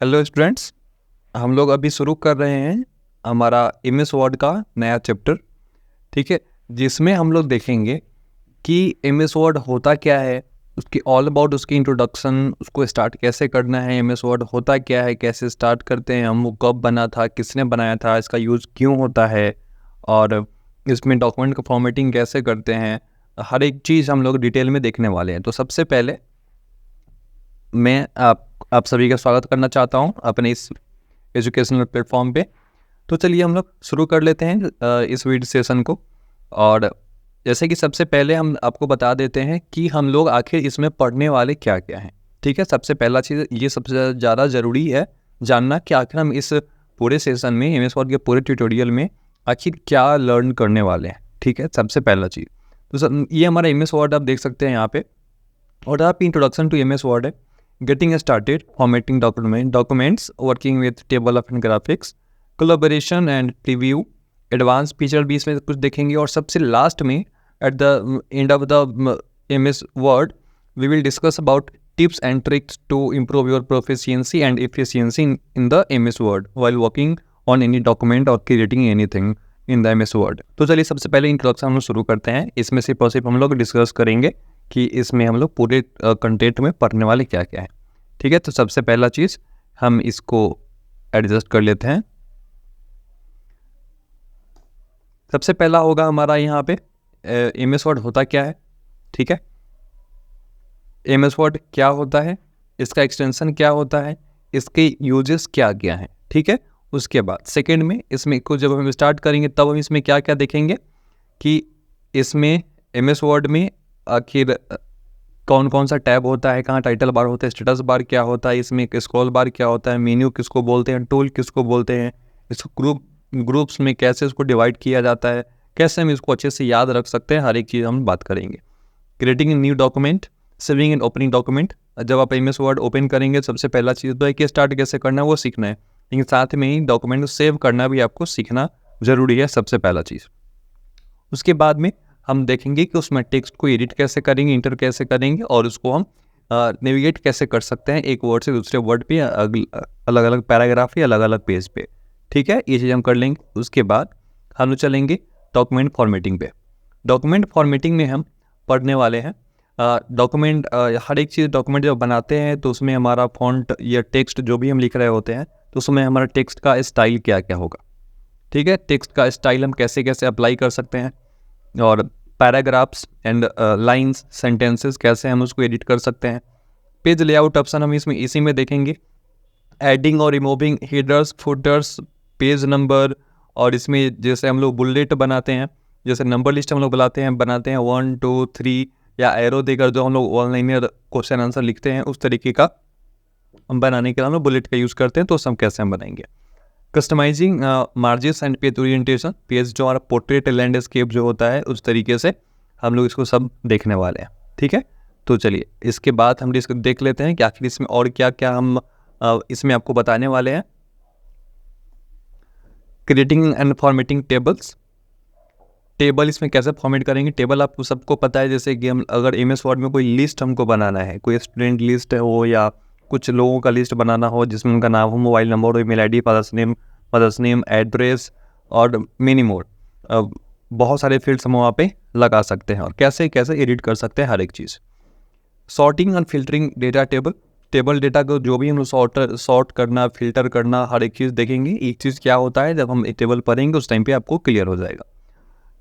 Hello students, हम लोग अभी शुरू कर रहे हैं हमारा एमएस वर्ड का नया चैप्टर। ठीक है, जिसमें हम लोग देखेंगे कि एमएस वर्ड होता क्या है, उसकी ऑल अबाउट उसकी इंट्रोडक्शन, उसको स्टार्ट कैसे करना है, एमएस वर्ड होता क्या है, कैसे स्टार्ट करते हैं हम, वो कब बना था, किसने बनाया था, इसका यूज़ क्यों होता है, और इसमें डॉक्यूमेंट का फॉर्मेटिंग कैसे करते हैं, हर एक चीज़ हम लोग डिटेल में देखने वाले हैं। तो सबसे पहले मैं आप सभी का स्वागत करना चाहता हूं अपने इस एजुकेशनल प्लेटफॉर्म पे। तो चलिए हम लोग शुरू कर लेते हैं इस वीडियो सेशन को। और जैसे कि सबसे पहले हम आपको बता देते हैं कि हम लोग आखिर इसमें पढ़ने वाले क्या क्या हैं। ठीक है, सबसे पहला चीज़ ये सबसे ज़्यादा ज़रूरी है जानना कि आखिर हम इस पूरे सेशन में एमएस वर्ड के पूरे ट्यूटोरियल में आखिर क्या लर्न करने वाले हैं। ठीक है, सबसे पहला चीज़ तो ये हमारा एमएस वर्ड आप देख सकते हैं यहाँ पे, और आप इंट्रोडक्शन टू एमएस वर्ड है। Getting started, formatting documents, working with table of graphics, collaboration and preview, advanced feature भी इसमें कुछ देखेंगे। और सबसे लास्ट में at the end of the MS Word we will discuss about tips and tricks to improve your proficiency and efficiency in the MS Word while working on any document or creating anything in the MS Word। तो चलिए सबसे पहले introduction हम लोग शुरू करते हैं। इसमें से सिर्फ हम लोग डिस्कस करेंगे कि इसमें हम लोग पूरे कंटेंट में पढ़ने वाले क्या क्या है। ठीक है, तो सबसे पहला चीज़ हम इसको एडजस्ट कर लेते हैं। सबसे पहला होगा हमारा यहाँ पे एमएस वर्ड होता क्या है। ठीक है, एमएस वर्ड क्या होता है, इसका एक्सटेंशन क्या होता है, इसके यूजेस क्या क्या हैं। ठीक है, उसके बाद सेकंड में इसमें को जब हम स्टार्ट करेंगे तब हम इसमें क्या क्या देखेंगे कि इसमें एमएस वर्ड में आखिर कौन कौन सा टैब होता है, कहाँ टाइटल बार होता है, स्टेटस बार क्या होता है, इसमें स्क्रॉल बार क्या होता है, मेन्यू किसको बोलते हैं, टूल किसको बोलते हैं, इसको ग्रुप्स में कैसे इसको डिवाइड किया जाता है, कैसे हम इसको अच्छे से याद रख सकते हैं, हर एक चीज़ हम बात करेंगे। Creating new document, saving and opening document. जब आप एमएस वर्ड ओपन करेंगे सबसे पहला चीज़ तो है कि स्टार्ट कैसे करना है वो सीखना है, लेकिन साथ में ही डॉक्यूमेंट को सेव करना भी आपको सीखना ज़रूरी है, सबसे पहला चीज़। उसके बाद में हम देखेंगे कि उसमें टेक्स्ट को एडिट कैसे करेंगे, इंटर कैसे करेंगे, और उसको हम नेविगेट कैसे कर सकते हैं एक वर्ड से दूसरे वर्ड पे, अलग अलग पैराग्राफ या अलग अलग पेज पे। ठीक है, ये चीज़ हम कर लेंगे। उसके बाद हम लोग चलेंगे डॉक्यूमेंट फॉर्मेटिंग पे। डॉक्यूमेंट फॉर्मेटिंग में हम पढ़ने वाले हैं डॉक्यूमेंट, हर एक चीज़ डॉक्यूमेंट जब बनाते हैं तो उसमें हमारा फॉन्ट या टेक्स्ट जो भी हम लिख रहे होते हैं तो उसमें हमारा टेक्स्ट का स्टाइल क्या क्या होगा। ठीक है, टेक्स्ट का स्टाइल हम कैसे कैसे अप्लाई कर सकते हैं, और पैराग्राफ्स एंड लाइंस सेंटेंसेस कैसे हम उसको एडिट कर सकते हैं। पेज लेआउट ऑप्शन हम इसमें इसी में देखेंगे। एडिंग और removing headers, putters, page number, और इसमें जैसे हम लोग बुलेट बनाते हैं, जैसे नंबर लिस्ट हम लोग बनाते हैं 1 2 3 या एरो देकर जो हम लोग ऑनलाइन क्वेश्चन आंसर लिखते हैं उस तरीके का हम बनाने के लिए हम लोग बुलेट का यूज़ करते हैं। तो सब कैसे हम बनाएंगे। Customising margins and page orientation, page जो हमारा पोर्ट्रेट लैंडस्केप जो होता है उस तरीके से हम लोग इसको सब देखने वाले हैं। ठीक है, तो चलिए इसके बाद हम देख लेते हैं कि आखिर इसमें और क्या क्या हम इसमें आपको बताने वाले हैं। Creating and formatting tables, table इसमें कैसे फॉर्मेट करेंगे। टेबल आपको सबको पता है, जैसे कि हम अगर एमएस वर्ड में कोई लिस्ट हमको बनाना है, कोई स्टूडेंट लिस्ट हो या कुछ लोगों का लिस्ट बनाना हो जिसमें उनका नाम हो, मोबाइल नंबर हो, email ID, mother's name, address और मेनी मोर, बहुत सारे फील्ड्स हम वहाँ पे लगा सकते हैं और कैसे कैसे एडिट कर सकते हैं हर एक चीज़। Sorting and filtering data table data को जो भी हम सॉर्ट करना, फिल्टर करना, हर एक चीज़ देखेंगे। एक चीज़ क्या होता है, जब हम एक टेबल पढ़ेंगे उस टाइम पे आपको क्लियर हो जाएगा।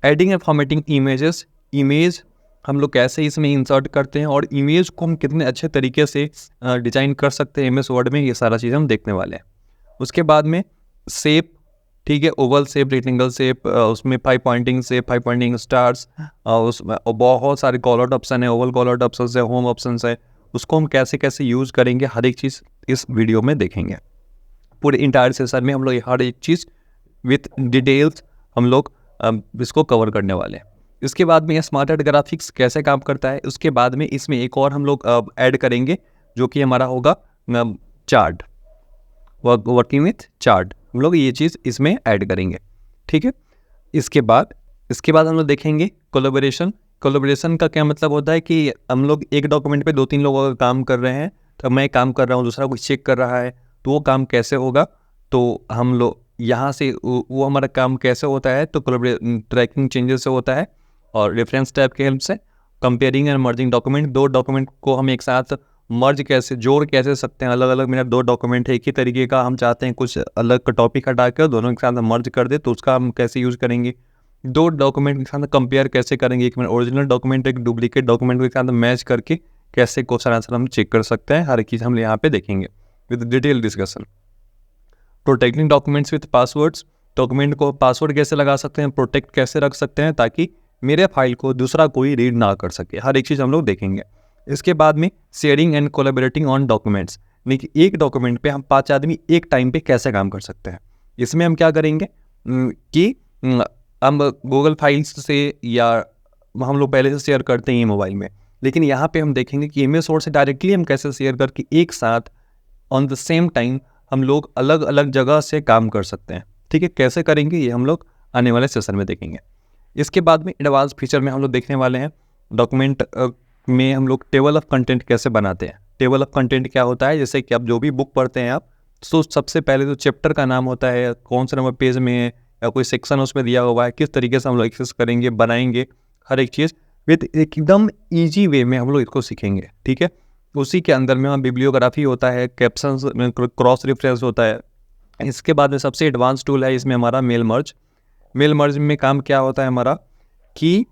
Adding and formatting images, image हम लोग कैसे इसमें इंसर्ट करते हैं और इमेज को हम कितने अच्छे तरीके से डिजाइन कर सकते हैं एमएस वर्ड में, ये सारा चीज़ हम देखने वाले हैं। उसके बाद में शेप, ठीक है, ओवल शेप, रेक्टेंगल शेप, उसमें 5 पॉइंटिंग शेप, 5 पॉइंटिंग स्टार्स, उसमें बहुत सारे कॉल आउट ऑप्शन है, ओवल कॉल आउट ऑप्शन है, होम ऑप्शन है, उसको हम कैसे कैसे यूज़ करेंगे हर एक चीज़ इस वीडियो में देखेंगे। पूरे इंटायर सेशन में हम लोग हर एक चीज़ विथ डिटेल्स हम लोग इसको कवर करने वाले हैं। इसके बाद में स्मार्ट ग्राफिक्स कैसे काम करता है, उसके बाद में इसमें एक और हम लोग ऐड करेंगे जो कि हमारा होगा चार्ट, वर्किंग विथ चार्ट, हम लोग ये चीज़ इसमें ऐड करेंगे। ठीक है, इसके बाद हम लोग देखेंगे कोलैबोरेशन का क्या मतलब होता है कि हम लोग एक डॉक्यूमेंट पे 2-3 लोगों का काम कर रहे हैं, तो मैं काम कर रहा हूँ, दूसरा कुछ चेक कर रहा है, तो वो काम कैसे होगा, तो हम लोग यहाँ से वो हमारा काम कैसे होता है, तो ट्रैकिंग चेंजेस से होता है और रेफरेंस टैब के हेल्प से कंपेयरिंग एंड मर्जिंग डॉक्यूमेंट, दो डॉक्यूमेंट को हम एक साथ मर्ज कैसे जोड़ कैसे सकते हैं, अलग अलग मेरा दो डॉक्यूमेंट है एक ही तरीके का, हम चाहते हैं कुछ अलग टॉपिक हटा कर दोनों के साथ मर्ज कर दे, तो उसका हम कैसे यूज़ करेंगे, दो डॉक्यूमेंट के साथ कंपेयर कैसे करेंगे, एक मेरा ओरिजिनल डॉक्यूमेंट एक डुप्लीकेट डॉक्यूमेंट के साथ मैच करके कैसे क्वेश्चन आंसर हम चेक कर सकते हैं, हर एक चीज़ हम यहाँ पे देखेंगे with detail discussion. Protecting documents with passwords, document को पासवर्ड कैसे लगा सकते हैं, प्रोटेक्ट कैसे रख सकते हैं ताकि मेरे फाइल को दूसरा कोई रीड ना कर सके, हर एक चीज़ हम लोग देखेंगे। इसके बाद में sharing and collaborating on documents, देखिए एक डॉक्यूमेंट पे हम 5 आदमी एक टाइम पे कैसे काम कर सकते हैं। इसमें हम क्या करेंगे कि हम गूगल फाइल्स से या हम लोग पहले से शेयर करते हैं मोबाइल में, लेकिन यहाँ पे हम देखेंगे कि MS वर्ड से डायरेक्टली हम कैसे शेयर करके एक साथ ऑन द सेम टाइम हम लोग अलग अलग जगह से काम कर सकते हैं। ठीक है, कैसे करेंगे ये हम लोग आने वाले सेशन में देखेंगे। इसके बाद में एडवांस फीचर में हम लोग देखने वाले हैं डॉक्यूमेंट में हम लोग टेबल ऑफ कंटेंट कैसे बनाते हैं। टेबल ऑफ कंटेंट क्या होता है, जैसे कि आप जो भी बुक पढ़ते हैं आप, तो सबसे पहले तो चैप्टर का नाम होता है, कौन से नंबर पेज में है या कोई सेक्शन उसमें दिया हुआ है, किस तरीके से हम लोग एक्सेस करेंगे, बनाएंगे, हर एक चीज़ विद एकदम ईजी वे में हम लोग इसको सीखेंगे। ठीक है, उसी के अंदर में हम बिब्लियोग्राफी होता है, कैप्शंस में क्रॉस रेफरेंस होता है। इसके बाद में सबसे एडवांस टूल है इसमें हमारा मेल मर्ज। मेल मर्ज में काम क्या होता है हमारा कि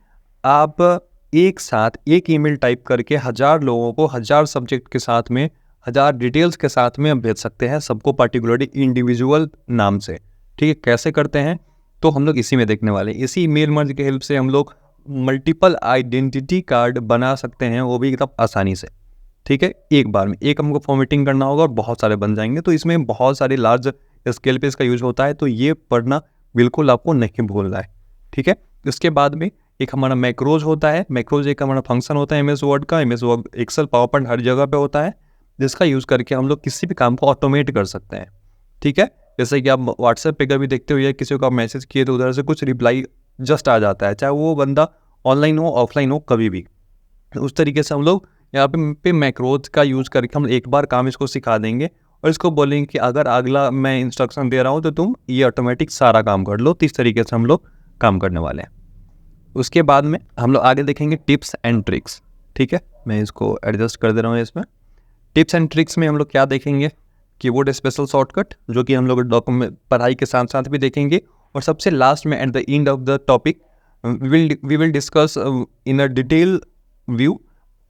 आप एक साथ एक ईमेल टाइप करके 1000 लोगों को 1000 सब्जेक्ट के साथ में 1000 डिटेल्स के साथ में हम भेज सकते हैं, सबको पार्टिकुलरली इंडिविजुअल नाम से। ठीक है, कैसे करते हैं तो हम लोग इसी में देखने वाले हैं। इसी मेल मर्ज की हेल्प से हम लोग मल्टीपल आइडेंटिटी कार्ड बना सकते हैं, वो भी एकदम आसानी से। ठीक है, एक बार में एक हमको फॉर्मेटिंग करना होगा और बहुत सारे बन जाएंगे, तो इसमें बहुत सारे लार्ज स्केल पे इसका यूज होता है, तो ये पढ़ना बिल्कुल आपको नहीं भूलना है। ठीक है, इसके बाद में एक हमारा मैक्रोज होता है। मैक्रोज एक हमारा फंक्शन होता है MS वर्ड का, MS Word Excel PowerPoint हर जगह पे होता है, जिसका यूज़ करके हम लोग किसी भी काम को ऑटोमेट कर सकते हैं। ठीक है, जैसे कि आप व्हाट्सएप पे कभी देखते हो या किसी को आप मैसेज किए तो उधर से कुछ रिप्लाई जस्ट आ जाता है, चाहे वो बंदा ऑनलाइन हो ऑफलाइन हो कभी भी। उस तरीके से हम लोग यहाँ पे मैक्रोज का यूज़ करके हम एक बार काम इसको सिखा देंगे और इसको बोलेंगे कि अगर अगला मैं इंस्ट्रक्शन दे रहा हूँ तो तुम ये ऑटोमेटिक सारा काम कर लो। तो इस तरीके से हम लोग काम करने वाले हैं। उसके बाद में हम लोग आगे देखेंगे टिप्स एंड ट्रिक्स। ठीक है, मैं इसको एडजस्ट कर दे रहा हूँ। इसमें टिप्स एंड ट्रिक्स में हम लोग क्या देखेंगे, कीबोर्ड स्पेशल शॉर्टकट, जो कि हम लोग डॉक्यूमेंट पढ़ाई के साथ साथ भी देखेंगे, और सबसे लास्ट में at the end of the topic we will discuss in a detail view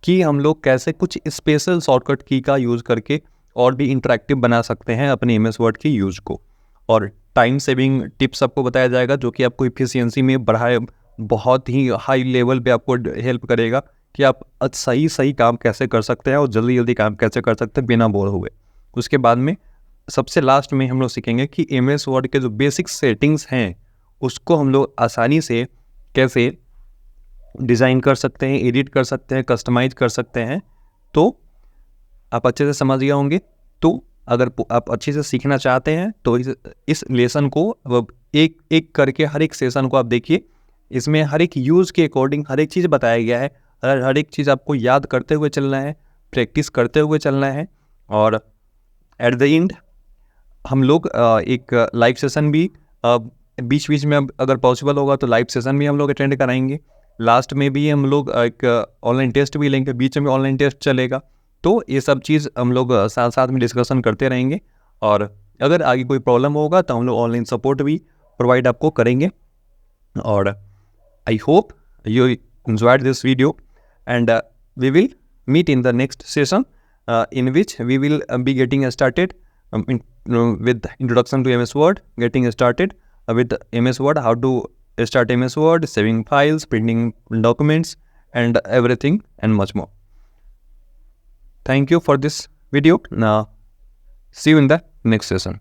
कि हम लोग कैसे कुछ स्पेशल शॉर्टकट की का यूज़ करके और भी इंटरेक्टिव बना सकते हैं अपने MS वर्ड की यूज़ को, और टाइम सेविंग टिप्स आपको बताया जाएगा जो कि आपको इफिशियंसी में बढ़ाए, बहुत ही हाई लेवल पे आपको हेल्प करेगा कि आप सही काम कैसे कर सकते हैं और जल्दी जल्दी काम कैसे कर सकते हैं बिना बोर हुए। उसके बाद में सबसे लास्ट में हम लोग सीखेंगे कि MS वर्ड के जो बेसिक सेटिंग्स हैं उसको हम लोग आसानी से कैसे डिज़ाइन कर सकते हैं, एडिट कर सकते हैं, कस्टमाइज कर सकते हैं। तो आप अच्छे से समझ गए होंगे। तो अगर आप अच्छे से सीखना चाहते हैं तो इस लेसन को एक एक करके हर एक सेशन को आप देखिए, इसमें हर एक यूज़ के अकॉर्डिंग हर एक चीज़ बताया गया है, हर एक चीज़ आपको याद करते हुए चलना है, प्रैक्टिस करते हुए चलना है, और एट द एंड हम लोग एक लाइव सेशन भी बीच बीच में अगर पॉसिबल होगा तो लाइव सेशन भी हम लोग अटेंड कराएंगे। लास्ट में भी हम लोग एक ऑनलाइन टेस्ट भी लेंगे, बीच में ऑनलाइन टेस्ट चलेगा। तो ये सब चीज़ हम लोग साथ साथ में डिस्कशन करते रहेंगे, और अगर आगे कोई प्रॉब्लम होगा तो हम लोग ऑनलाइन सपोर्ट भी प्रोवाइड आपको करेंगे। और I hope you enjoyed this video, and we will meet in the next session in which we will be getting started with introduction to MS Word, getting started with MS Word, how to start MS Word, saving files, printing documents, and everything and much more. Thank you for this video. Now see you in the next session.